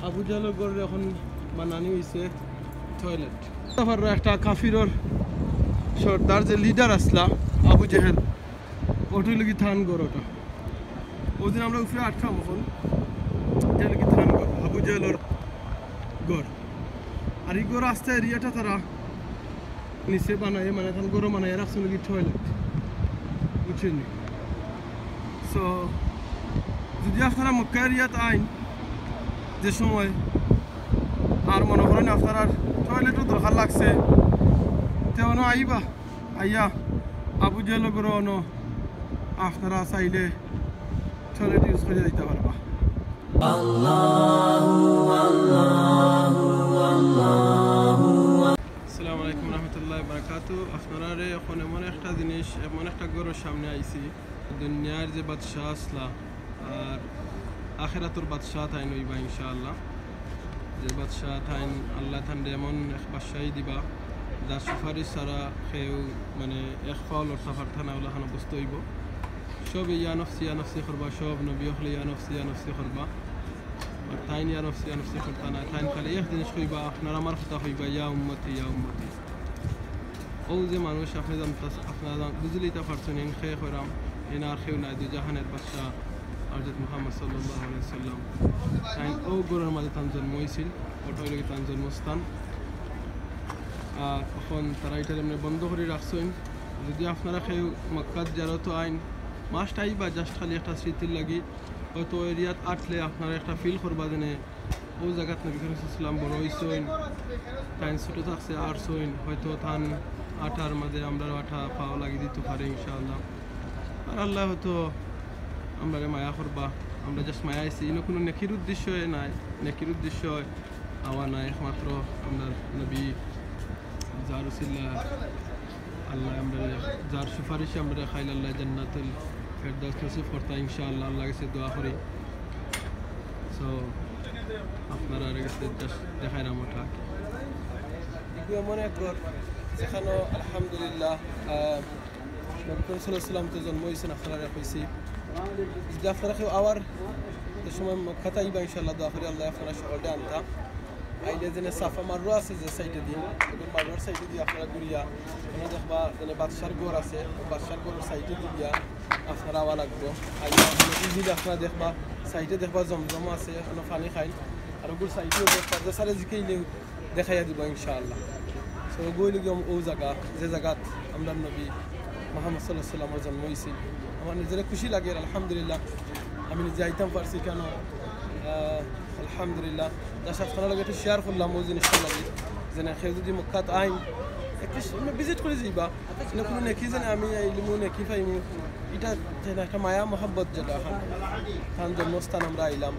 আবু জাহলের গড়ে এখন বানানি হয়েছে টয়লেট। তারপর একটা কাফিরর সর্দার যে লিডার আসলা আবু জাহেল ওটাই লগি থান গড় ওটা ওদিন আমরা উপরে আটকাম এখন এটা লগি থান গড় আবু জাহলের গড়। আর এই গড় রাস্তা এরিয়াটা তারা নিচে বানায় মানে থান গড় বানায় রাখছে লগি টয়লেট বুঝছেন। সো যদি আপনারা মক্কা এরিয়াত আইন যে সময় আর মনে করেন আপনার আর টয়লেটও দরকার লাগছে তেমন আইবা আইয়া আবু জাহলের গড় আপনারা চাইলে টয়লেট ইউজ করে দিতে পারবা। আসসালামু আলাইকুম রহমতুল্লাহি বারাকাতু। আপনারা এখন এমন একটা জিনিস এমন একটা গড়ের সামনে আইছি দুনিয়ার যে বাদশাহ আসলা আর আখেরাতুর বাদশাহ তাইন হইবা ইনশাআল্লাহ। যে বাদশাহ তাইন আল্লাহ তান এমন এক বাদশাহী দিবা যার সুপারিশ ছাড়া কেউ মানে এক ফাউল সাফার থানা ওলাখানো বস্তু হইব। সব ইয়া নফসি করবা, সব নবী হলে ইয়া নফসি করবা। আর তাইন ইয়া নফসি করতা না, তাইন খালি এক জিনিস কইবা আপনার আমার কথা হইবা ইয়া উম্মতি। ও যে মানুষ আপনি আপনারা বুঝলেই তা পারছেন ইন খে করাম ইন আর খেউ নাই দু জাহানের বাদশাহ হযরত মুহাম্মদ সাল্লাল্লাহু আলাইহি সাল্লাম তাইন ও গরের মাঝে তান জন্ম হয়েছিল ওটা হইল তান জন্মস্থান। আর এখন তারা এটা এমনি বন্ধ করে রাখছেন। যদি আপনারা কেউ মক্কাত জারত আইন মাস্ট আইবা জাস্ট খালি একটা স্মৃতির লাগি হয়তো এরিয়াত আটলে আপনারা একটা ফিল করবা যেনে ও জায়গাত নবী করিম সাল্লাল্লাহু আলাইহি ওয়াসাল্লাম বড় হইছেন তাইন ছোটো থাকছে আর সইন হয়তো থান আঠার মাঝে আমরা আঠা পাওয়া লাগি দিতে পারে ইনশাআল্লাহ। আর আল্লাহ হয়তো আমরা মায়া করবা, আমরা জাস্ট মায়া আইছি ইনো কোনো নেকির উদ্দেশ্য নাই, নেকির উদ্দেশ্য আওয়া নাই, একমাত্র আমরা নবী যার উসিলা আল্লাহ আমরা যার সুপারিশে আমরা খাইল আল্লাহ জান্নাতুল ফেরদাউস নসিব করতা ইনশাআল্লাহ আল্লাহ কাছে দোয়া করি। সো আপনারা কাছে জাস্ট দেখাই নাম ওঠা এগুলো এমন এক ঘর যেখানে আলহামদুলিল্লাহ নবী করিম সাল্লাল্লাহু আলাইহি ওয়াসাল্লাম তো জন্ম হয়েছেন আপনারা হয়েছি। যদি আপনারা কেউ আবার যে সময় মক্কাতে আইবা ইনশাআল্লাহ দোয়া করি আল্লাহ আপনারা সকলকে আনতা আইলে যেন সাফা মারুয়া আছে যে সাইডে দিয়ে ওই মারুয়ার সাইডে দিয়ে আপনারা ঘুরিয়া ওখানে দেখবা যেন বাদশার ঘর আছে বাদশার ঘরের সাইডে দিয়া আপনারা আওয়া লাগবো। আইয়া ইজিলি আপনারা দেখবা সাইডে দেখবা জমজম আছে ওখানে পানি খাই আর ওগুলো সাইডেও দেখবা যে সারে জিকেইলে দেখাইয়া দিব ইনশাআল্লাহ। সো ওগুলো ও জায়গা যে জায়গাত আমরা নবী মুহাম্মদ সাল্লাল্লাহু আলাইহি ওয়াসাল্লামের জন্ম হয়েছিল আমার নিজের খুশি লাগে আলহামদুলিল্লাহ আমি নিজে আইতাম পারছি কেন আলহামদুলিল্লাহ। যার সাথে লগে একটু শেয়ার করলাম ওই জিনিসটা লাগে যেন কেউ যদি মক্কাত আইন একটু ভিজিট করে যাইবা না কোনো নেকি জানে আমি আইলিমু নেকি পাইমু এটা একটা মায়া মহাব্বত যেটা খান জন্মস্থান আমরা আইলাম।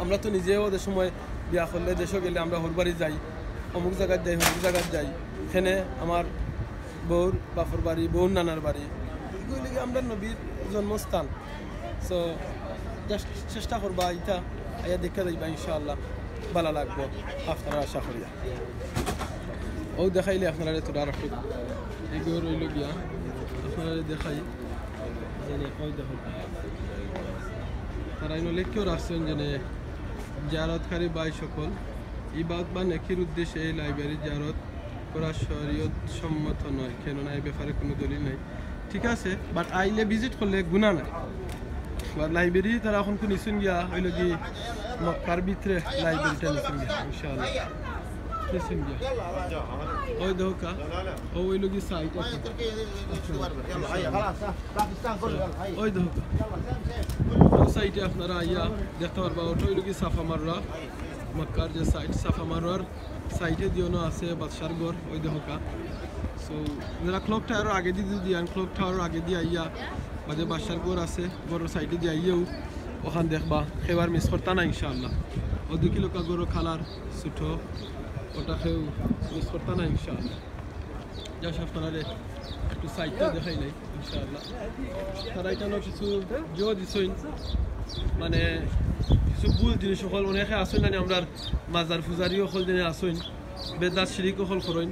আমরা তো নিজেও যে সময় বিয়া করলে দেশে গেলে আমরা হরবাড়ি যাই অমুক জায়গায় যাই অমুক জায়গায় যাই এখানে আমার বউর বাপর বাড়ি বউর নানার বাড়ি এগুলি আমরা নবীর জন্মস্থান। সো জাস্ট চেষ্টা করবা এটা আইয়া দেখা যাইবা ইনশাআল্লাহ ভালো লাগবো আপনারা আশা করিয়া। ও দেখাইলে আপনারা তো আর একটু এগুলো রইল গিয়া আপনারা দেখাই জানে ওই দেখো তারা ইনলে কেউ আসছেন যেন জারতকারী বাই সকল ইবাদত বা নেকির উদ্দেশ্যে এই লাইব্রেরি জারত করা শরীয়ত সম্মত নয়, কেননা এই ব্যাপারে কোনো দলিল নাই। ঠিক আছে বাট আইলে ভিজিট করলে গুনাহ নাই। লাইব্রেরি তারা এখন তো নিশুন গিয়া হইল কি মক্কার ভিতরে লাইব্রেরিটা নিশুন গিয়া ইনশাআল্লাহ নিশুন গিয়া ওই দোকা ও হইল কি সাইট আছে ওই দোকা ও সাইটে আপনারা আইয়া দেখতে পারবা ওটা হইল কি সাফা মাররা মক্কার যে সাইট সাফা মাররার সাইটে দিওনো আছে বাদশার ঘর ওই দোকা। সো যারা ক্লক টাওয়ার আগে দিয়ে যদি ক্লক টাওয়ার আগে দিয়ে আইয়া বাজে বাদশার ঘর আছে ঘরের সাইডে দিয়ে আইয়াও ওখান দেখবা খেবার মিস করতা না ইনশাআল্লাহ। ও 2 কিলো গরু খালার ছোটো ওটা খেউ মিস করতা না ইনশাআল্লাহ। যা আপনারা একটু সাইডটা দেখাই নাই ইনশাআল্লাহ। তারা এটা কিছু জো দিছইন মানে কিছু ভুল জিনিস সকল অনেকে আসইন না আমরা মাজার পূজারিও সকল দিনে আসইন বেদাত শিরিকও সকল করেন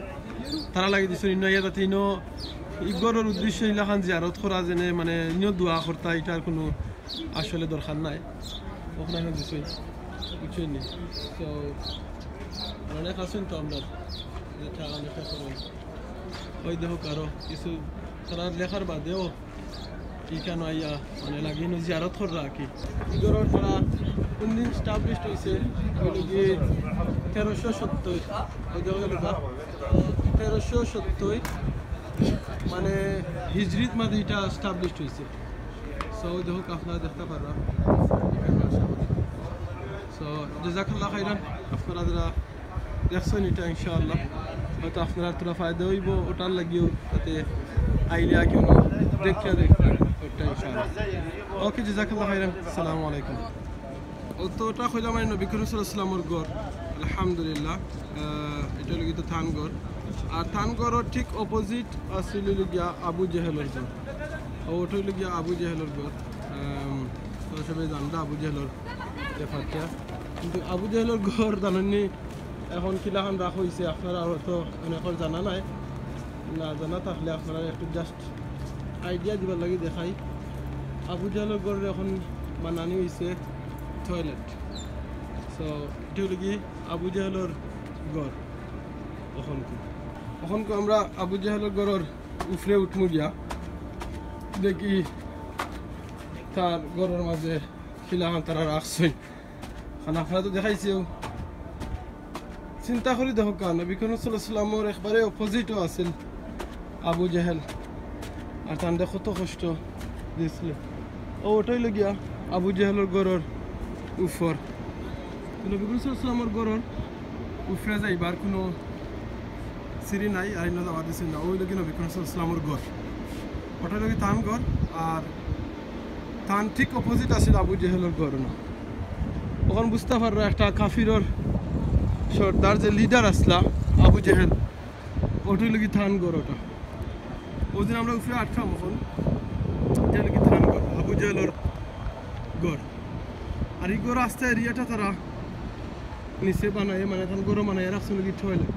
তারা লাগি দিছইন ইনো ইয়া যাতে ইনো ইগরের উদ্দেশ্য ইলাখান জিয়ারত করা যেনে মানে ইনো দোয়া করতা এটার কোনো আসলে দরকার নাই ওখানে দিছইন বুঝছেন নি? তো অনেক আছেন তো আপনার লেখা করেন ওই দেখো কারো কিছু তারা লেখার বাদেও কি কেন আইয়া মানে লাগিয়ে জিয়ারত কররা কি ইগরর তারা কোন দিন স্টাবলিশড হয়েছে ওইটা গিয়ে 1370 ওই দেখো 1370 মানে হিজরিত মাঝে এটা স্টাবলিশড হয়েছে। সো ওই দেখো আপনারা দেখতে পাররা সো জাযাকাল্লাহ খাইরান আপনারা যারা দেখছেন এটা ইনশাআল্লাহ হয়তো আপনারা তোরা ফায়দা হইব ওটার লাগিও তাতে আইডিয়া কেউ দেখিয়া দেখবেন ওটা ইনশাআল্লাহ। ওকে জাযাকাল্লাহ খাইরান, আসসালামু আলাইকুম। তো ওটা কইলাম আমি নবী করিম সাল্লাল্লাহু আলাইহি ওয়াসাল্লামের ঘর আলহামদুলিল্লাহ এটা লাগি তো থানগড় আর থানগড়ের ঠিক অপোজিট আসছিল গিয়া আবু জেহেলের ঘর ওটা হইল গিয়া আবু জেহেলের ঘর। তো সবাই জানতো আবু জেহেলের ব্যাপারটা কিন্তু আবু জেহেলের ঘর জানেননি এখন কিলাখান রাখা হয়েছে আপনারা হয়তো অনেকের জানা নাই না জানা থাকলে আপনারা একটু জাস্ট আইডিয়া দিবার লাগে দেখাই। আবু জেহেলের ঘরের এখন বানানি হয়েছে টয়লেট। সো এটা হলো কি আবু জেহেলের ঘর। ওখানকে আমরা আবু জেহেলের ঘরের উফরে উঠমু গিয়া দেখি তার ঘরের মাঝে খিলাখান তারা রাখছে কারণ আপনারা তো দেখাইছেও চিন্তা করি দেখো কান নবী করিম সাল্লাল্লাহু আলাইহি ওয়াসাল্লামের একবারে অপোজিটও আছিল আবু জেহেল আর তান কত কষ্ট দিয়েছিল। ওটাই লগিয়া আবু জেহেলের ঘরের উফর নবী করিম সাল্লাল্লাহু আলাইহি ওয়াসাল্লামের ঘরের উফরে যাইবার কোনো সিঁড়ি নাই আর ইনো যাওয়া দিছিল না। ওই লগি নবী করিম সাল্লাল্লাহু আলাইহি ওয়াসাল্লামের ঘর ওটাই লগি তান ঘর আর তান ঠিক অপোজিট আছিল আবু জেহেলের ঘর না। ওখান বুঝতে পারলো একটা কাফিরর সর্দার যে লিডার আসলা আবু জেহেল ওটাই লগি থান ঘর ওটা ওই দিন আমরা উপরে আটকাম এখন এটা লগি থান ঘর আবু জেহেলের ঘর আর এই ঘর আসতে এরিয়াটা তারা নিচে বানায় মানে থান ঘর বানায় রাখছে লগি টয়লেট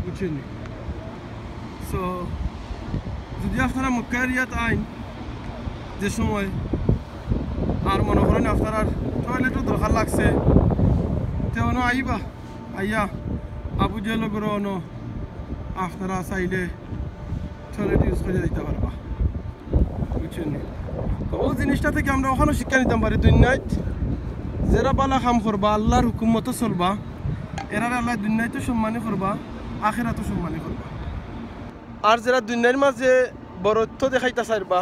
বুঝছেন। সো যদি আপনারা মক্কা এরিয়াত আইন যে সময় আর মনে করেন আপনার টয়লেটও দরকার লাগছে তেমন আইবা আইয়া আবু জেহেলের ঘর আপনারা চাইলে টয়লেট ইউজ করে দিতে পারবা বুঝছেন। তো ওই জিনিসটা থেকে আমরা ওখানে শিক্ষা নিতাম পারি দুনিয়াত যারা বালা কাম করবা আল্লাহর হুকুম মতো চলবা এরা আল্লাহ দুনিয়াতে সম্মানী করবা আখিরাতও সম্মানী করবা। আর যারা দুনিয়ার মাঝে বরত্ব দেখাইতে চাইবা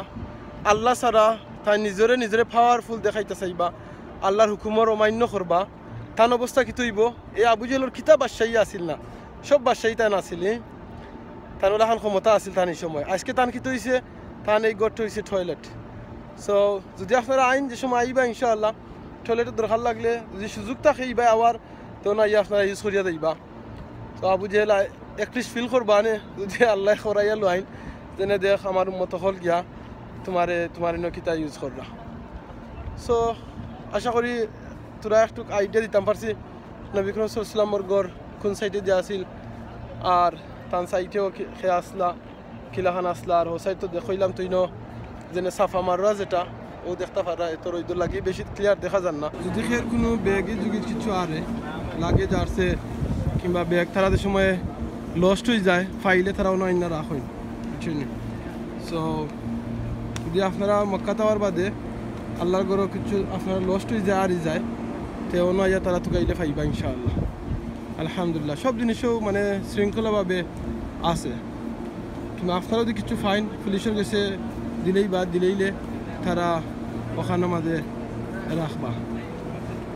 আল্লাহ ছাড়া তাই নিজরে পাওয়ারফুল দেখাইতে চাইবা আল্লাহর হুকুমর অমান্য করবা তান অবস্থা কি তৈব এই আবু জেহেলের কিতা বাদশাহী আসিল না সব বাদশাহী তান আসিল তান এখন ক্ষমতা আসিল তান এই সময় আজকে তান কি তৈছে তান এই গড়টা হয়েছে টয়লেট। সো যদি আপনারা আইন যে সময় আইবা ইনশাআল্লাহ টয়লেটের দরকার লাগলে যদি সুযোগ থাকে এইবা আবার তো না আপনারা ইউজ করিয়া যাইবা। তো আবু জেহেল একট্রিস ফিল করবা নে যদি আল্লাহ করাইয়া লো আইন যেনে দেখ আমার মতো হল গিয়া তোমার নকিতা ইউজ করবা। সো আশা করি তোরা একটু আইডিয়া দিতাম পারছি নবী করিম সাল্লাল্লাহু আলাইহি ওয়াসাল্লামের ঘর কোন সাইডে দিয়া আছিল আর তান সাইডেও খেয়ে আসলা কিলাখান আসলা আর ও সাইড তো দেখলাম তুই যেনে সাফা মাররা যেটা ও দেখতে পারা তোর ওই লাগে বেশি ক্লিয়ার দেখা যান না। যদি খের কোনো ব্যাগে যুগি কিছু আরে লাগে যারছে কিংবা ব্যাগ তারা সময় লস্ট হয়ে যায় ফাইলে তারা অন্য রাখেন বুঝছেন। সো যদি আপনারা মক্কা যাওয়ার বাদে আল্লাহর ঘরও কিছু আপনারা লস্ট হয়ে যায় আর যায় তেও নয় তারা তো গাইলে পাইবা ইনশাআল্লাহ আলহামদুলিল্লাহ। সব জিনিসও মানে শৃঙ্খলাভাবে আছে কিন্তু আপনারা যদি কিছু ফাইন পুলিশের কাছে দিলেইলে তারা ওখানে মাঝে রাখবা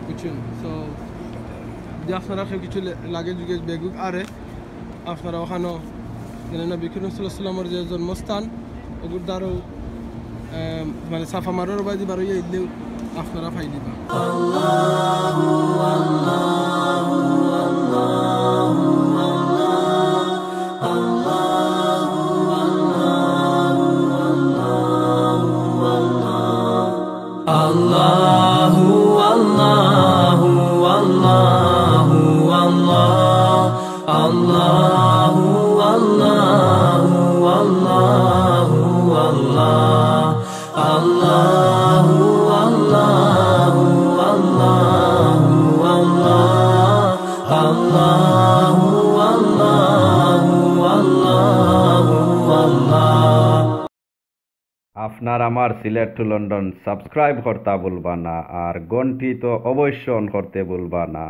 বুঝছেন। সো যদি আপনারা কিছু লাগে যুগে বেগুক আরে আপনারা ওখানেও নবী করিম সাল্লাল্লাহু আলাইহি ওয়াসাল্লামের যে জন্মস্থান ওগুর দ্বারও মানে সাফা মারার বাদি বারো ইলেও আপনারা ফাই দিবা। Allah আপনার আমার সিলেট টু লন্ডন সাবস্ক্রাইব করতে ভুলবা না, আর ঘন্টি তো অবশ্যই অন করতে ভুলবা না।